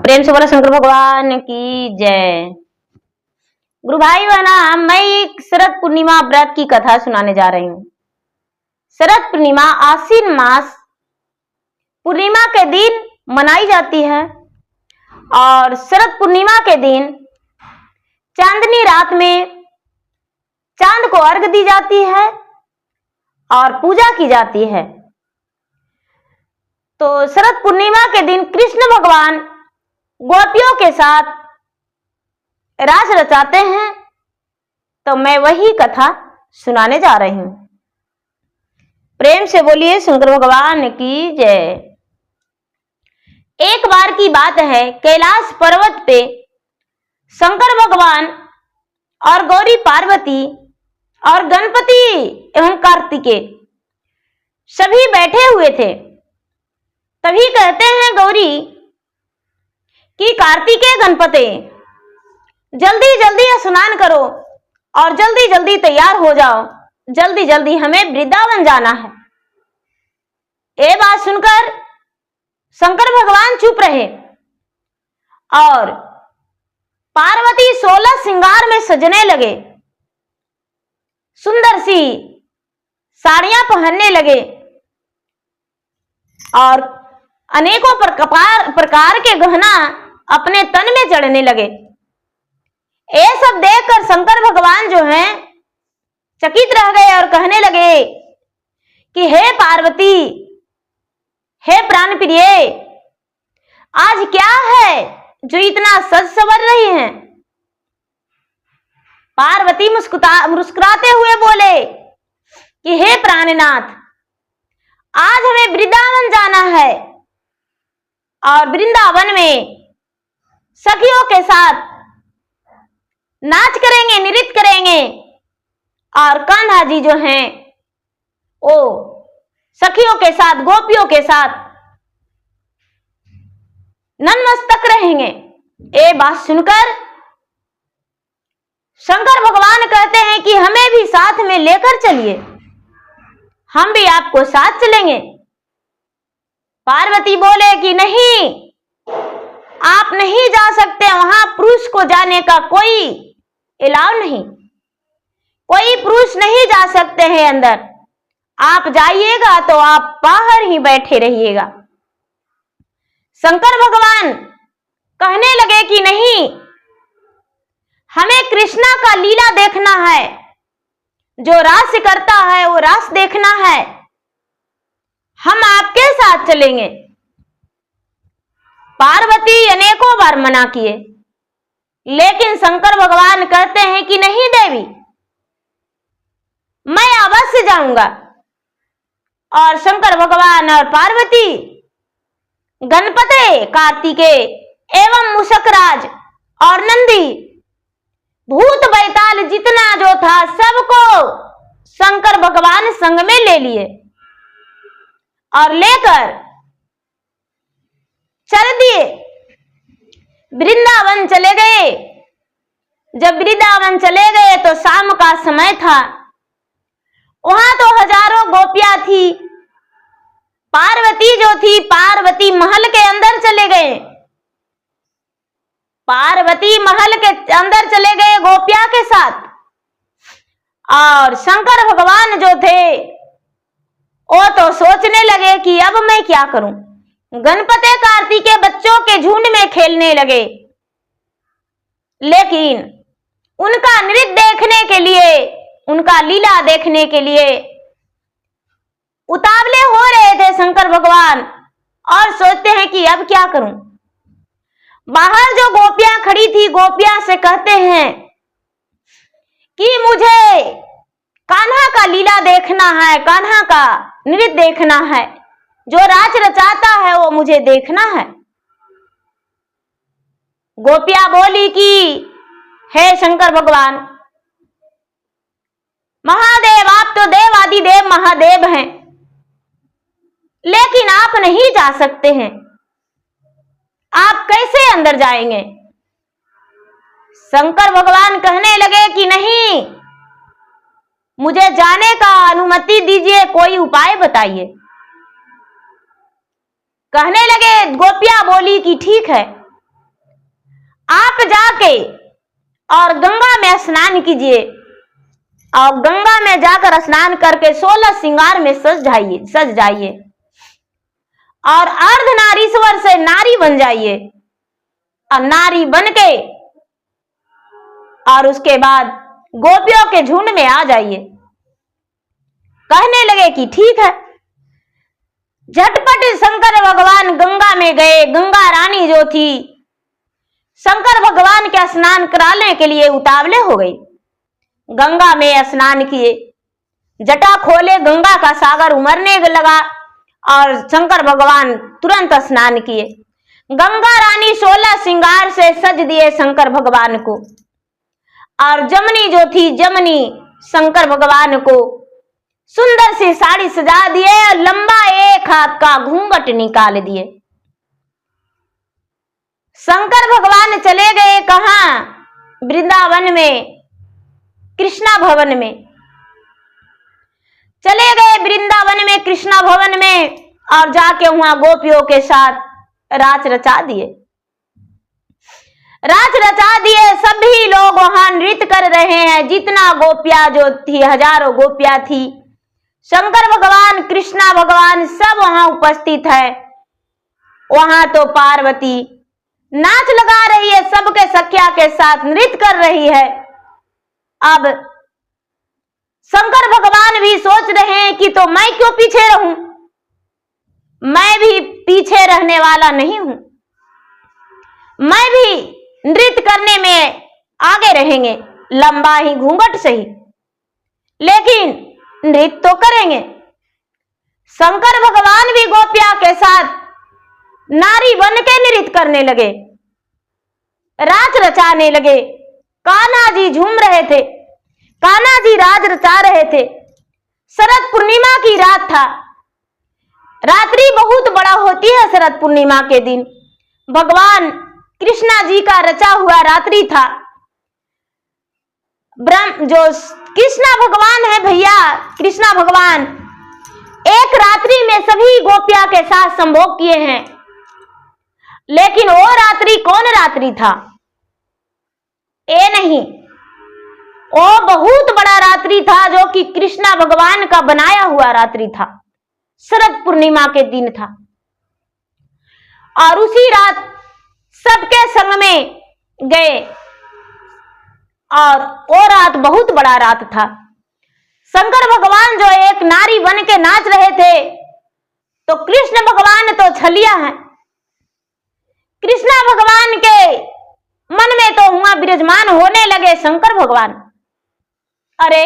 प्रेम से बोला शंकर भगवान की जय। गुरु भाई बहना, मैं एक शरद पूर्णिमा व्रत की कथा सुनाने जा रही हूँ। शरद पूर्णिमा आश्विन मास पूर्णिमा के दिन मनाई जाती है और शरद पूर्णिमा के दिन चांदनी रात में चांद को अर्घ दी जाती है और पूजा की जाती है। तो शरद पूर्णिमा के दिन कृष्ण भगवान गोपियों के साथ रास रचाते हैं, तो मैं वही कथा सुनाने जा रही हूं। प्रेम से बोलिए शंकर भगवान की जय। एक बार की बात है, कैलाश पर्वत पे शंकर भगवान और गौरी पार्वती और गणपति एवं कार्तिकेय सभी बैठे हुए थे। तभी कहते हैं गौरी कि कार्तिकेय गणपति जल्दी जल्दी स्नान करो और जल्दी जल्दी तैयार हो जाओ, जल्दी जल्दी हमें वृंदावन जाना है। ये बात सुनकर शंकर भगवान चुप रहे और पार्वती 16 श्रृंगार में सजने लगे, सुंदर सी साड़ियां पहनने लगे और अनेकों प्रकार के गहना अपने तन में जड़ने लगे। ये सब देखकर शंकर भगवान जो हैं चकित रह गए और कहने लगे कि हे पार्वती, हे प्राण प्रिय, आज क्या है जो इतना सज संवर रही हैं? पार्वती मुस्कुराते हुए बोले कि हे प्राणनाथ, आज हमें वृंदावन जाना है और वृंदावन में सखियों के साथ नाच करेंगे, नृत्य करेंगे और कान्हा जी जो हैं वो सखियों के साथ, गोपियों के साथ नतमस्तक रहेंगे। ये बात सुनकर शंकर भगवान कहते हैं कि हमें भी साथ में लेकर चलिए, हम भी आपको साथ चलेंगे। पार्वती बोले कि नहीं, आप नहीं जा सकते, वहां पुरुष को जाने का कोई अलाउ नहीं, कोई पुरुष नहीं जा सकते हैं अंदर। आप जाइएगा तो आप बाहर ही बैठे रहिएगा। शंकर भगवान कहने लगे कि नहीं, हमें कृष्णा का लीला देखना है, जो रास करता है वो रास देखना है, हम आपके साथ चलेंगे। पार्वती अनेकों बार मना किए, लेकिन शंकर भगवान कहते हैं कि नहीं देवी, मैं अवश्य जाऊंगा। और शंकर भगवान और पार्वती, गणपति, कार्तिकेय एवं मूषकराज और नंदी, भूत बैताल जितना जो था सबको शंकर भगवान संग में ले लिए और लेकर चल दिए, वृंदावन चले गए। जब वृंदावन चले गए तो शाम का समय था, वहां तो हजारों गोपियां थी। पार्वती जो थी, पार्वती महल के अंदर चले गए, पार्वती महल के अंदर चले गए गोपिया के साथ। और शंकर भगवान जो थे वो तो सोचने लगे कि अब मैं क्या करूं। गणपति कार्तिकेय बच्चों के झुंड में खेलने लगे, लेकिन उनका नृत्य देखने के लिए, उनका लीला देखने के लिए उतावले हो रहे थे शंकर भगवान और सोचते हैं कि अब क्या करूं। बाहर जो गोपियां खड़ी थी, गोपियां से कहते हैं कि मुझे कान्हा का लीला देखना है, कान्हा का नृत्य देखना है, जो राज रचाता है वो मुझे देखना है। गोपियां बोली कि हे शंकर भगवान, महादेव, आप तो देव आदि देव महादेव हैं, लेकिन आप नहीं जा सकते हैं, आप कैसे अंदर जाएंगे? शंकर भगवान कहने लगे कि नहीं, मुझे जाने का अनुमति दीजिए, कोई उपाय बताइए। कहने लगे, गोपियां बोली कि ठीक है, आप जाके और गंगा में स्नान कीजिए और गंगा में जाकर स्नान करके 16 श्रृंगार में सज जाइए और अर्धनारीश्वर से नारी बन जाइए और नारी बन के और उसके बाद गोपियों के झुंड में आ जाइए। कहने लगे कि ठीक है। झटपट शंकर भगवान गंगा में गए। गंगा रानी जो थी शंकर भगवान के स्नान कराने के लिए उतावले हो गई। गंगा में स्नान किए, जटा खोले, गंगा का सागर उमड़ने लगा और शंकर भगवान तुरंत स्नान किए। गंगा रानी 16 श्रृंगार से सज दिए शंकर भगवान को और जमनी जो थी जमनी शंकर भगवान को सुंदर सी साड़ी सजा दिए और लंबा एक हाथ का घूंघट निकाल दिए। शंकर भगवान चले गए कहां? वृंदावन में, कृष्णा भवन में चले गए। वृंदावन में कृष्णा भवन में और जाके वहां गोपियों के साथ रास रचा दिए। रास रचा दिए। सभी लोग वहां नृत्य कर रहे हैं। जितना गोपियां जो थी, हजारों गोपियां थी, शंकर भगवान, कृष्णा भगवान सब वहां उपस्थित है। वहां तो पार्वती नाच लगा रही है, सबके सखिया के साथ नृत्य कर रही है। अब शंकर भगवान भी सोच रहे हैं कि तो मैं क्यों पीछे रहूं, मैं भी पीछे रहने वाला नहीं हूं, मैं भी नृत्य करने में आगे रहेंगे, लंबा ही घूंघट सही, लेकिन नृत्य तो करेंगे। शंकर भगवान भी गोपिया के साथ नारी बन के नृत्य करने लगे, रास रचाने लगे। कान्हा जी झूम रहे थे, कान्हा जी राज रचा रहे थे। शरद पूर्णिमा की रात था। रात्रि बहुत बड़ा होती है शरद पूर्णिमा के दिन। भगवान कृष्णा जी का रचा हुआ रात्रि था। जो कृष्णा भगवान है भैया, कृष्णा भगवान एक रात्रि में सभी गोपिया के साथ संभोग किए हैं, लेकिन वो रात्रि कौन रात्रि था? ये नहीं, वो बहुत बड़ा रात्रि था जो कि कृष्णा भगवान का बनाया हुआ रात्रि था। शरद पूर्णिमा के दिन था और उसी रात सबके संग में गए और वो रात बहुत बड़ा रात था। शंकर भगवान जो एक नारी बन के नाच रहे थे, तो कृष्ण भगवान तो छलिया है। कृष्णा भगवान के मन में तो हुआ विराजमान होने लगे शंकर भगवान, अरे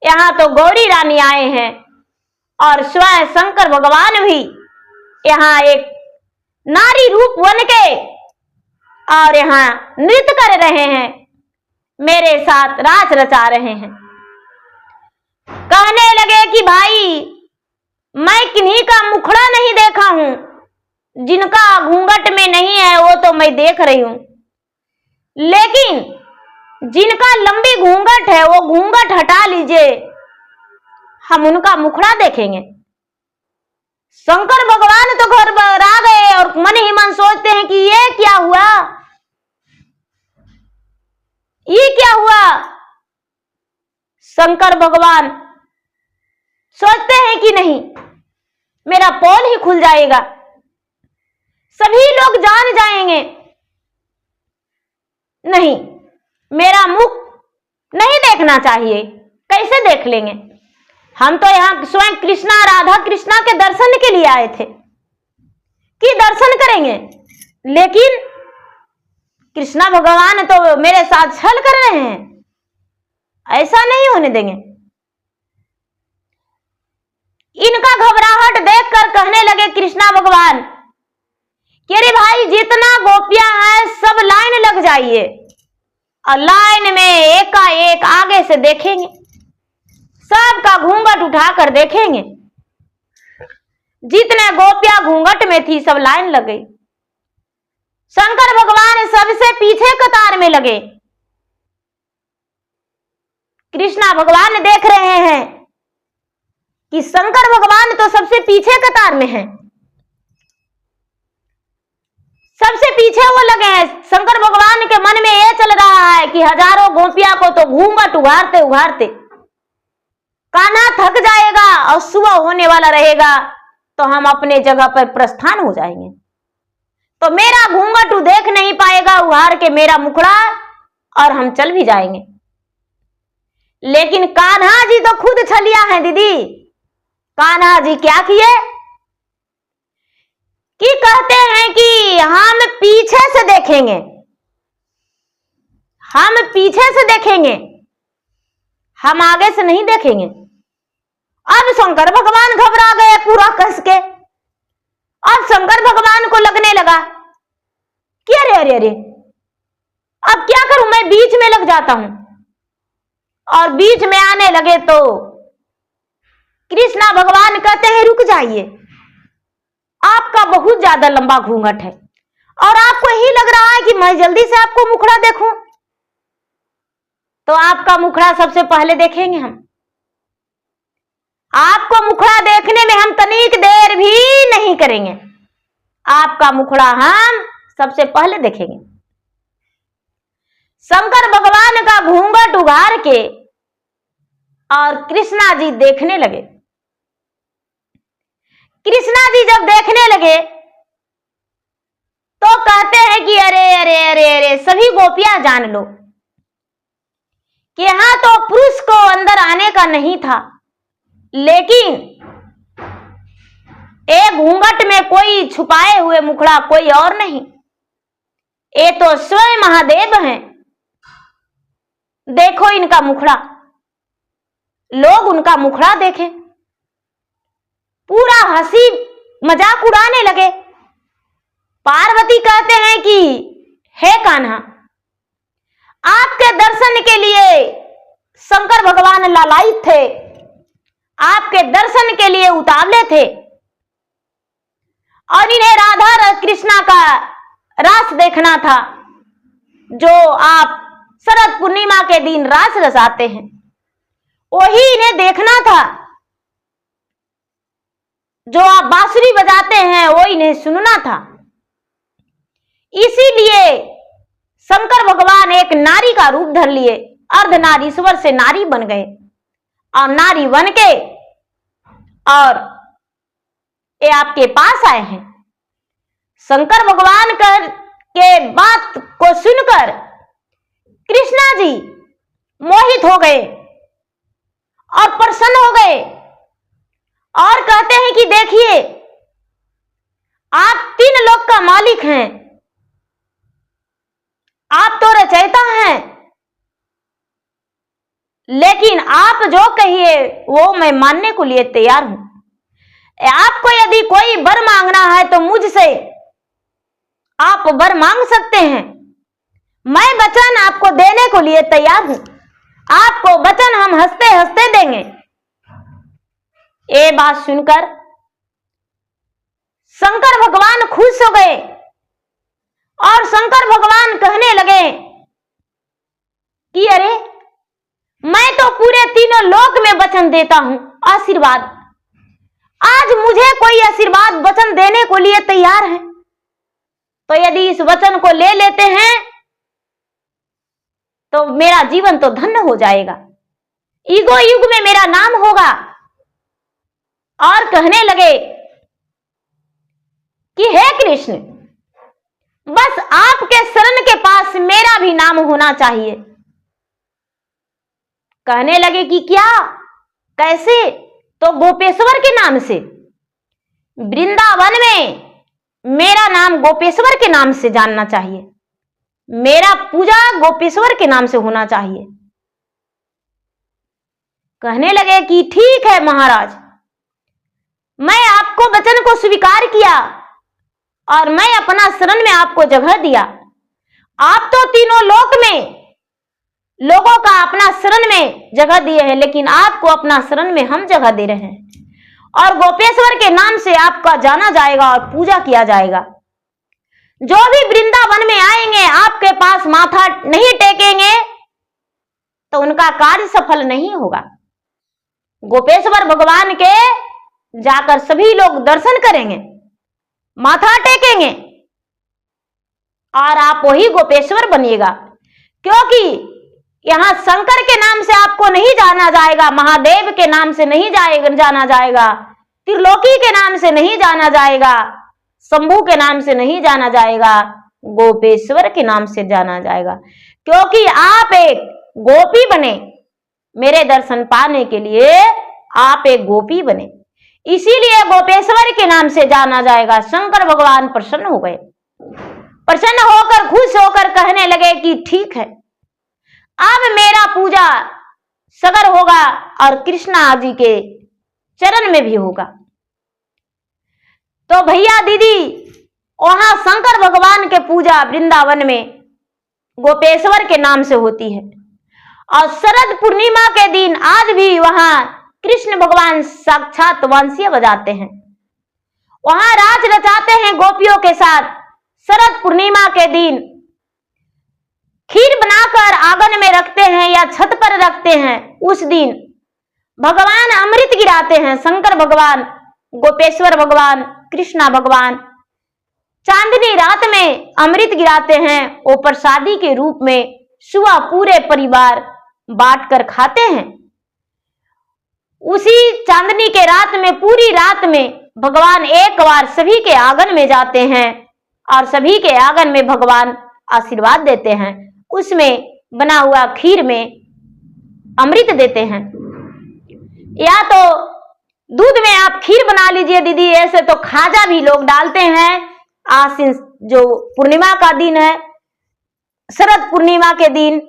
यहां तो गौरी रानी आए हैं और स्वयं शंकर भगवान भी यहाँ एक नारी रूप बन के और यहाँ नृत्य कर रहे हैं, मेरे साथ रास रचा रहे हैं। कहने लगे कि भाई मैं किन्हीं का मुखड़ा नहीं देखा हूं, जिनका घूंघट में नहीं है वो तो मैं देख रही हूं, लेकिन जिनका लंबी घूंघट है वो घूंघट हटा लीजिए, हम उनका मुखड़ा देखेंगे। शंकर भगवान तो घर पर आ गए और मन ही मन सोचते हैं कि ये क्या हुआ, ये क्या हुआ। शंकर भगवान सोचते हैं कि नहीं मेरा पोल ही खुल जाएगा, सभी लोग जान जाएंगे, नहीं मेरा मुख नहीं देखना चाहिए, कैसे देख लेंगे। हम तो यहाँ स्वयं कृष्णा राधा कृष्णा के दर्शन के लिए आए थे कि दर्शन करेंगे, लेकिन कृष्णा भगवान तो मेरे साथ छल कर रहे हैं, ऐसा नहीं होने देंगे। इनका घबराहट देखकर कहने लगे कृष्णा भगवान कि अरे भाई जितना गोपियां हैं सब लाइन लग जाइए और लाइन में एकाएक आगे से देखेंगे, सबका घूंघट उठाकर देखेंगे। जितने गोपियां घूंघट में थी सब लाइन लग गई। शंकर भगवान सबसे पीछे कतार में लगे। कृष्णा भगवान देख रहे हैं कि शंकर भगवान तो सबसे पीछे कतार में हैं। सबसे पीछे वो लगे हैं। शंकर भगवान के मन में ये चल रहा है कि हजारों गोपियां को तो घूंघट उघाड़ते उघाड़ते कान्हा थक जाएगा और सुबह होने वाला रहेगा तो हम अपने जगह पर प्रस्थान हो जाएंगे, तो मेरा घूंघट देख नहीं पाएगा उघाड़ के मेरा मुखड़ा, और हम चल भी जाएंगे। लेकिन कान्हा जी तो खुद छलिया है दीदी। कान्हा जी क्या किए कि कहते हैं कि हम पीछे से देखेंगे, हम पीछे से देखेंगे, हम आगे से नहीं देखेंगे। अब शंकर भगवान घबरा गए पूरा कस के। अब शंकर भगवान को लगने लगा कि अरे अरे अरे अब क्या करूं, मैं बीच में लग जाता हूं। और बीच में आने लगे तो कृष्णा भगवान कहते हैं रुक जाइए, आपका बहुत ज्यादा लंबा घूंघट है और आपको यही लग रहा है कि मैं जल्दी से आपको मुखड़ा देखूं, तो आपका मुखड़ा सबसे पहले देखेंगे हम। आपको मुखड़ा देखने में हम तनिक देर भी नहीं करेंगे, आपका मुखड़ा हम सबसे पहले देखेंगे। शंकर भगवान का घूंघट उघाड़ के और कृष्णा जी देखने लगे। कृष्णा जी जब देखने लगे तो कहते हैं कि अरे अरे अरे अरे सभी गोपियां जान लो कि यहां तो पुरुष को अंदर आने का नहीं था, लेकिन एक घूंघट में कोई छुपाए हुए मुखड़ा कोई और नहीं, ये तो स्वयं महादेव हैं। देखो इनका मुखड़ा, लोग उनका मुखड़ा देखें। पूरा हंसी मजाक उड़ाने लगे। पार्वती कहते हैं कि हे कान्हा, आपके दर्शन के लिए शंकर भगवान लालायित थे, आपके दर्शन के लिए उतावले थे और इन्हें राधा और कृष्णा का रास देखना था, जो आप शरद पूर्णिमा के दिन रास रचाते हैं, वही इन्हें देखना था। जो आप बांसुरी बजाते हैं वो इन्हें सुनना था। इसीलिए शंकर भगवान एक नारी का रूप धर लिए, अर्धनारीश्वर से नारी बन गए और नारी बन के और ये आपके पास आए हैं। शंकर भगवान के बात को सुनकर कृष्णा जी मोहित हो गए और प्रसन्न हो गए और कहते हैं कि देखिए आप 3 लोक का मालिक हैं, आप तो रचयिता हैं, लेकिन आप जो कहिए वो मैं मानने को लिए तैयार हूं। आपको यदि कोई वर मांगना है तो मुझसे आप वर मांग सकते हैं, मैं वचन आपको देने को लिए तैयार हूं, आपको वचन हम हंसते हंसते देंगे। ये बात सुनकर शंकर भगवान खुश हो गए और शंकर भगवान कहने लगे कि अरे मैं तो पूरे 3 लोक में वचन देता हूं आशीर्वाद, आज मुझे कोई आशीर्वाद वचन देने को लिए तैयार है, तो यदि इस वचन को ले लेते हैं तो मेरा जीवन तो धन्य हो जाएगा, ईगो युग में मेरा नाम होगा। और कहने लगे कि हे कृष्ण, बस आपके शरण के पास मेरा भी नाम होना चाहिए। कहने लगे कि क्या, कैसे? तो गोपेश्वर के नाम से, वृंदावन में मेरा नाम गोपेश्वर के नाम से जानना चाहिए, मेरा पूजा गोपेश्वर के नाम से होना चाहिए। कहने लगे कि ठीक है महाराज, मैं आपको वचन को स्वीकार किया और मैं अपना शरण में आपको जगह दिया। आप तो 3 लोक में लोगों का अपना शरण में जगह दिए हैं, लेकिन आपको अपना शरण में हम जगह दे रहे हैं और गोपेश्वर के नाम से आपका जाना जाएगा और पूजा किया जाएगा। जो भी वृंदावन में आएंगे आपके पास माथा नहीं टेकेंगे तो उनका कार्य सफल नहीं होगा। गोपेश्वर भगवान के जाकर सभी लोग दर्शन करेंगे, माथा टेकेंगे और आप वही गोपेश्वर बनिएगा। क्योंकि यहां शंकर के नाम से आपको नहीं जाना जाएगा, महादेव के नाम से नहीं जाना जाएगा, त्रिलोकी के नाम से नहीं जाना जाएगा, शंभू के नाम से नहीं जाना जाएगा, गोपेश्वर के नाम से जाना जाएगा। क्योंकि आप एक गोपी बने, मेरे दर्शन पाने के लिए आप एक गोपी बने, इसीलिए गोपेश्वर के नाम से जाना जाएगा। शंकर भगवान प्रसन्न हो गए, प्रसन्न होकर खुश होकर कहने लगे कि ठीक है, अब मेरा पूजा सगर होगा और कृष्णा जी के चरण में भी होगा। तो भैया दीदी, वहां शंकर भगवान के पूजा वृंदावन में गोपेश्वर के नाम से होती है। और शरद पूर्णिमा के दिन आज भी वहां कृष्ण भगवान साक्षात बांसुरी बजाते हैं, वहां राज रचाते हैं गोपियों के साथ। शरद पूर्णिमा के दिन खीर बनाकर आंगन में रखते हैं या छत पर रखते हैं। उस दिन भगवान अमृत गिराते हैं, शंकर भगवान, गोपेश्वर भगवान, कृष्णा भगवान चांदनी रात में अमृत गिराते हैं। वो प्रसादी के रूप में सुबह पूरे परिवार बांट कर खाते हैं। उसी चांदनी के रात में, पूरी रात में भगवान एक बार सभी के आंगन में जाते हैं और सभी के आंगन में भगवान आशीर्वाद देते हैं। उसमें बना हुआ खीर में अमृत देते हैं, या तो दूध में आप खीर बना लीजिए दीदी, ऐसे तो खाजा भी लोग डालते हैं। आश्विन जो पूर्णिमा का दिन है, शरद पूर्णिमा के दिन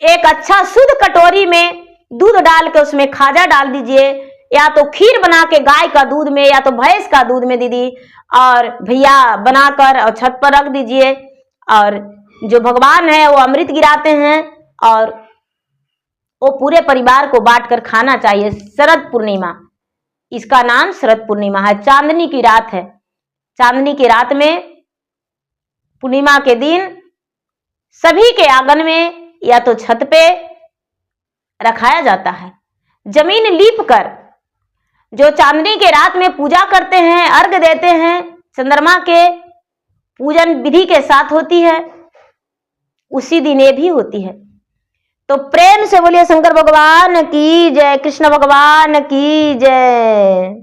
एक अच्छा शुद्ध कटोरी में दूध डाल के उसमें खाजा डाल दीजिए, या तो खीर बना के गाय का दूध में या तो भैंस का दूध में दीदी, और भैया बनाकर और छत पर रख दीजिए। और जो भगवान है वो अमृत गिराते हैं और वो पूरे परिवार को बांट कर खाना चाहिए। शरद पूर्णिमा, इसका नाम शरद पूर्णिमा है। चांदनी की रात है, चांदनी की रात में पूर्णिमा के दिन सभी के आंगन में या तो छत पे रखाया जाता है। जमीन लीप कर जो चांदनी के रात में पूजा करते हैं, अर्घ देते हैं, चंद्रमा के पूजन विधि के साथ होती है, उसी दिन ये भी होती है। तो प्रेम से बोलिए शंकर भगवान की जय, कृष्ण भगवान की जय।